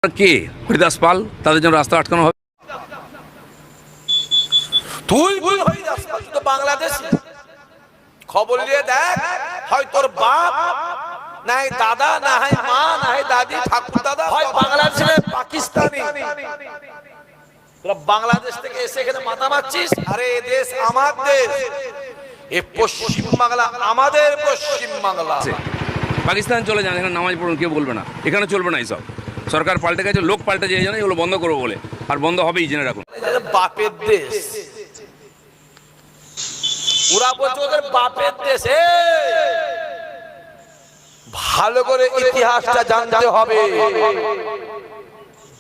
কে হরিদাস পাল তাদের জন্য রাস্তা আটকানো হবে? তুই হরিদাস পাল তো বাংলাদেশি। খবর নিয়ে দেখ, হয় তোর বাপ নাই দাদা না হয় মা না হয় দাদি ঠাকুর দাদা হয় বাংলাদেশের পাকিস্তানি। তোরা বাংলাদেশ থেকে এসে এখানে মাথা মারছিস। আরে এ দেশ আমার দেশ, এ পশ্চিম বাংলা আমাদের পশ্চিম বাংলা। পাকিস্তান চলে যান, এখানে নামাজ পড়ুন, কেউ বলবে না। এখানে চলবে না এইসব। সরকার পাল্টে গেছে, লোক পাল্টে যায়, জানে এগুলো বন্ধ করবো বলে, আর বন্ধ হবেই, জেনে রাখুন। বাপের দেশ, ওরা বলছে ওদের বাপের দেশ। ভালো করে ইতিহাসটা জানতে হবে।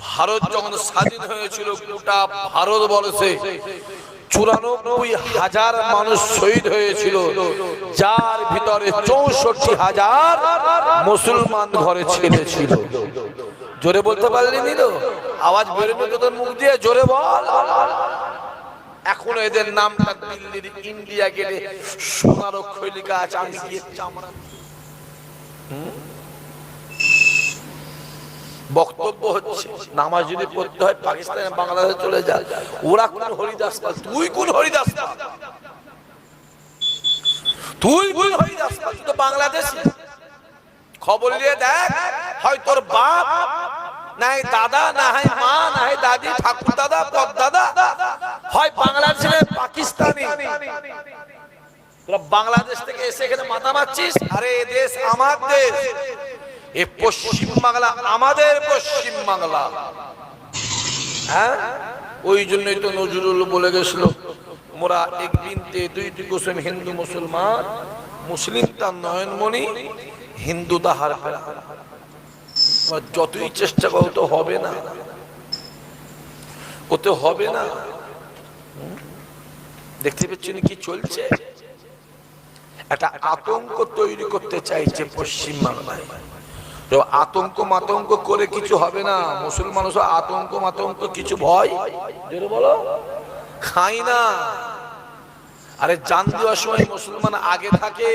ভারত যখন স্বাধীন হয়েছিল, গোটা ভারতবর্ষে 94,000 মানুষ শহীদ হয়েছিল, যার ভিতরে 64,000 মুসলমান ঘরে ছেলে ছিল। জোরে বলতে পারলি নি তো? আওয়াজ বেরোবে তোদের মুখ দিয়ে, জোরে বল। এখন এদের নামটা দিল্লির ইন্ডিয়া গেলে সোনার অক্ষরে লেখা আছে। আমি গিয়ে চামড়া বক্তব্য হচ্ছে, নামাজ যদি পড়তে হয় পাকিস্তানে বাংলাদেশে চলে যায়। ওরা কোন হরিদাস পাল, তুই কোন হরিদাস পাল? তুই কোন হরিদাস পাল? তুই তো বাংলাদেশি। খবর নিয়ে দেখ, হয় তোর বাপ নাই দাদা না হয় মা না হয় দাদি ঠাকুর দাদা পদ দাদা হয় বাংলাদেশের পাকিস্তানি। তোরা বাংলাদেশ থেকে এসে এখানে মাথা মারছিস। আরে এ দেশ আমার দেশ, এ পশ্চিম বাংলা আমাদের পশ্চিম বাংলা। হ্যাঁ, ওই জন্যই তো নজরুল বলে গেছিল, মোরা এক বিনতে দুইটি কুসুম হিন্দু মুসলমান, মুসলিম তার নয়নমণি, হিন্দু তাহার প্রাণ। যতই চেষ্টা করো তো হবে না, ওতে হবে না। দেখতে পাচ্ছেন কি চলছে? একটা আতঙ্ক তৈরি করতে চাইছে পশ্চিম বাংলায়। তো আতঙ্ক মাতঙ্ক করে কিছু হবে না। মুসলমান আতঙ্ক মাতঙ্ক কিছু ভয় বলো খাই না। আরে জান দেওয়ার সময় মুসলমান আগে থাকে,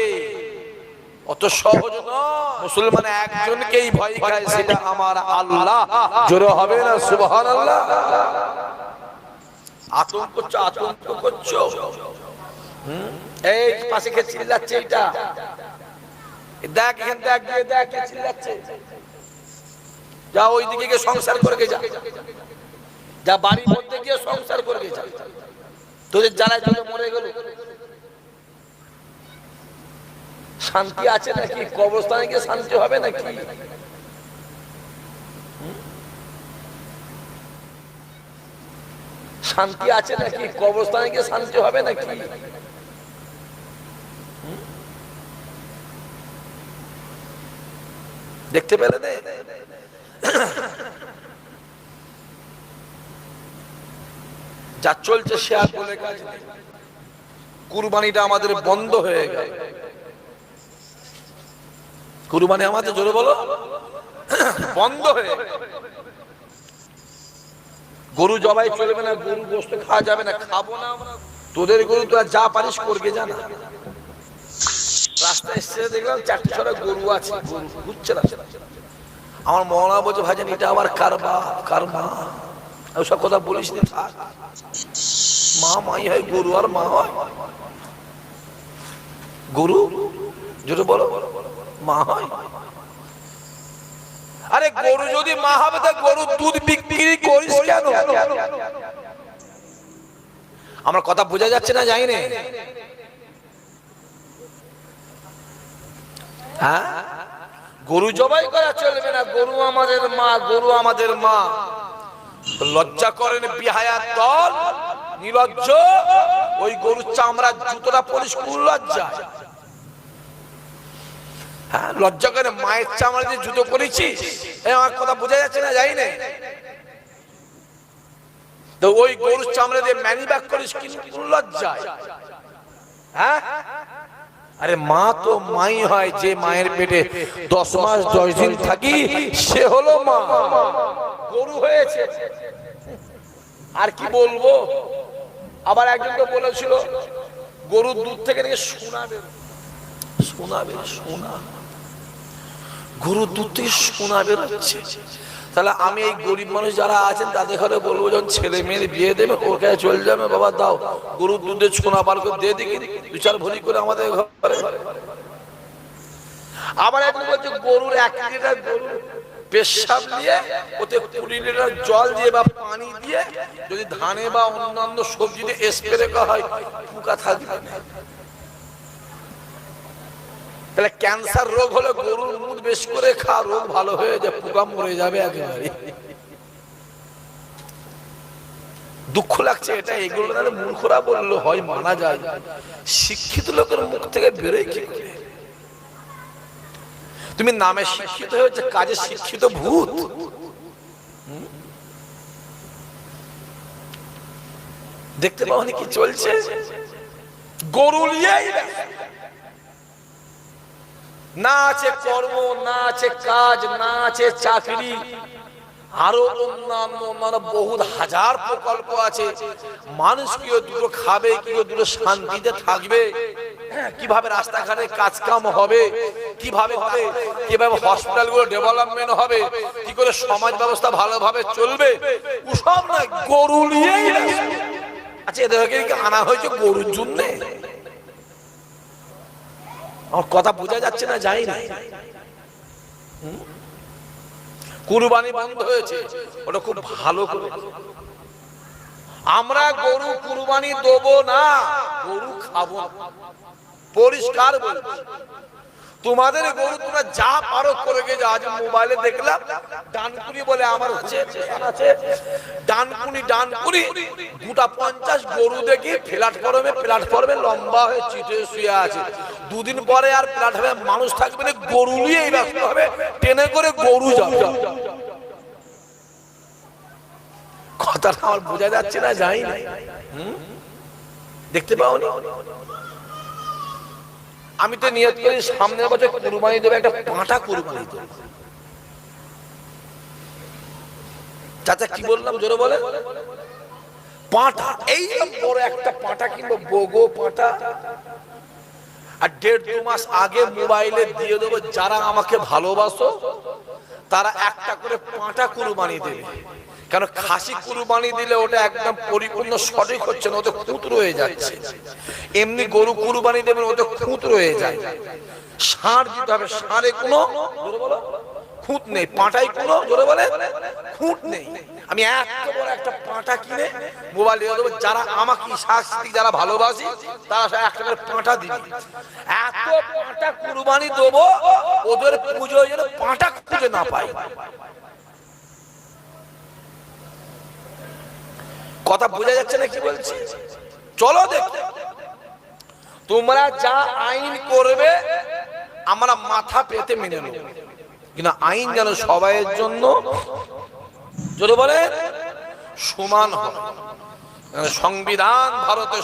অত সহজ নয়। মুসলমান একজনকেই ভয় খায়, সেটা আমার আল্লাহ। জোরে হবে না সুবহানাল্লাহ? আতঙ্ক করছো, আতঙ্ক করছো। এই পাশে কে চিল্লাচ্ছে? এটা দেখ, এখান দেখ, দেখ কে চিল্লাচ্ছে। যা ওইদিকে গিয়ে সংসার করে যা, যা বাড়ির মধ্যে গিয়ে সংসার করে যা। তোদের জ্বালায় চলে মরে গেল। শান্তি আছে নাকি? কবরস্থানে গিয়ে শান্তি হবে নাকি? শান্তি আছে নাকি? কবরস্থানে গিয়ে শান্তি হবে নাকি? দেখতে পেলে যা চলছে সে আর বলে কাজ নেই। কুরবানিটা আমাদের বন্ধ হয়ে গেল। কুরবানি আমাদের, জোরে বলো, বন্ধ হয়ে গেল। গরু জবাই চলবে না, গরু গোশত খাওয়া যাবে না, খাবো না আমরা। তোদের গরু তো যা পারিস করবে, জানা। রাস্তায় এসে দেখলাম 4-6টা গরু আছে, গরু ঘুরছে না। আমার মৌলানা বলছে, ভাইজান এটা আবার কার বাপ কার মা, ওসব কথা বলিস নি। মা মাই হয়, গরু আর মা হয়। গরু যদি বলো মা হয়। আরে গরু যদি মা হবে তা গরু দুধ বিক্রি করিস কেন? আমার কথা বোঝা যাচ্ছে না? যাই না? হ্যাঁ, গরু জবাই করা চলবে না। গরু আমাদের মা, গরু আমাদের মা। লজ্জা করেন বিহায়ার দল, নির্লজ্জ। ওই গরুর চামড়া জুতোটা পরিস, কোন লজ্জা? হ্যাঁ, লজ্জা করে মায়ের চামড়া দিয়ে জুতো করেছি। আমার কথা বোঝা যাচ্ছে না? যাই না? তো ওই গরুর চামড়া দিয়ে ম্যানি ব্যাগ করিস, কোন লজ্জা? হ্যাঁ, আরে মা তো মাই হয়। যে মায়ের পেটে 10 মাস 10 দিন থাকি, সে হলো মা। গরু হয়েছে, আর কি বলবো? আবার একজন তো বলেছিল, গরুর দুধ থেকে নাকি সোনা বের, সোনা বের, সোনা। গরুর দুধ থেকে সোনা বেরোচ্ছে। তাহলে আমি এই গরিব মানুষ যারা আছেন তাদের ঘরে বলবো, যখন ছেলে মেয়ের বিয়ে দেবে ওর কাছে চলে যাবে, বাবা দাও গরুর দুধে ছোনা বার করে দিয়ে দিই 2-4 ভরি করে আমাদের ঘরে। আবার একজন বলছে গরুর 1 লিটার গরুর পেশাব দিয়ে ওতে 20 লিটার জল দিয়ে বা পানি দিয়ে যদি ধানে বা অন্যান্য সবজিতে স্প্রে করা হয় পোকা থাকবে না। তাহলে ক্যান্সার রোগ হলে গরুর দুধ বেশি করে খা, রোগ ভালো হয়ে যায়, পোকা মরে যাবে একেবারে। দুঃখ লাগছে এটা, এগুলো তাহলে মূর্খরা বললো হয় মানা যায়, শিক্ষিত লোকের মুখ থেকে বেরোয় কি করে? তুমি নামে শিক্ষিত হয়েছে, কাজে শিক্ষিত ভূত। দেখতে পাওনি কি চলছে? গরু নিয়েই না আছে কর্ম, না আছে কাজ, না আছে চাকরি, আরো অন্যান্য মানে বহু হাজার প্রকল্প আছে। মানুষ কিও দুটো খাবে, কিও দুটো শান্তিতে থাকবে, কিভাবে রাস্তাঘাটে কাজ কাম হবে, কিভাবে হবে, কিভাবে হসপিটালগুলো ডেভেলপমেন্ট হবে, কি করে সমাজ ব্যবস্থা ভালোভাবে চলবে, ওসব না, গরু নিয়েই। আচ্ছা, এদেরকে আনা হয়েছে গরুর জন্য? আমার কথা বোঝা যাচ্ছে না? যাই না, কুরবানি বন্ধ হয়েছে, ওটা খুব ভালো করে। আমরা গরু কুরবানি দেবো না, গরু খাবো, পরিষ্কার বলছি। তোমাদের গরু তোমরা যা পারো করে গেছো। আজ মোবাইলে দেখলাম ডানকুনি বলে আমার হচ্ছে ডানকুনি 250 গরু দেখি প্ল্যাটফর্মে লম্বা হয়ে চিটে শুয়ে আছে। 2 দিন পরে আর প্ল্যাটফর্মে মানুষ থাকবে না, গরু নিয়েই ব্যস্ত হবে, ট্রেনে করে গরু যাবে। কথাটা আমার বোঝা যাচ্ছে না? যাই না, দেখতে পাওনি? আমি তো নিয়ত করি সামনের বছর কুরবানি দেবো, একটা পাঁঠা কুরবানি দেবো। চাচা কি বললাম জোরে বলে? পাঁঠা, এই বড় একটা পাঁঠা কিনবো, বগো পাঁঠা। আর 1.5-2 মাস আগে মোবাইলে দিয়ে দেবো, যারা আমাকে ভালোবাসো তারা একটা করে পাঁঠা কুরবানি দেবে। কেন খাসি কুরবানি দিলে ওটা একদম পরিপূর্ণ সঠিক হচ্ছে না, ওটা খুঁত রয়ে যাচ্ছে। এমনি গরু কুরবানি দেবেন, ওটা খুঁত রয়ে যায়। ষাঁড় দিতে হবে, ষাঁড়ে কোনো খুঁত নেই, পাঁঠাই কোনো জোরে বলে খুঁত নেই। আমি এত বড় একটা পাঁঠা কিনে মোবাইল দিয়ে দেবো, যারা আমাকে সাংস্কৃতিক যারা ভালোবাসি তারা একটা করে পাঁঠা দিবি। এত পাঁঠা কুরবানি দেবো, ওদের পুজোয় যেন পাঁঠা খুঁজে না পাই। কথা বোঝা যাচ্ছে না কি বলছি? চলো দেখো, তোমরা যা আইন করবে আমরা মাথা পেতে মেনে নেব, কিন্তু আইন যেন সবাইয়ের জন্য যদি বলে সমান হয়। সংবিধান ভারতের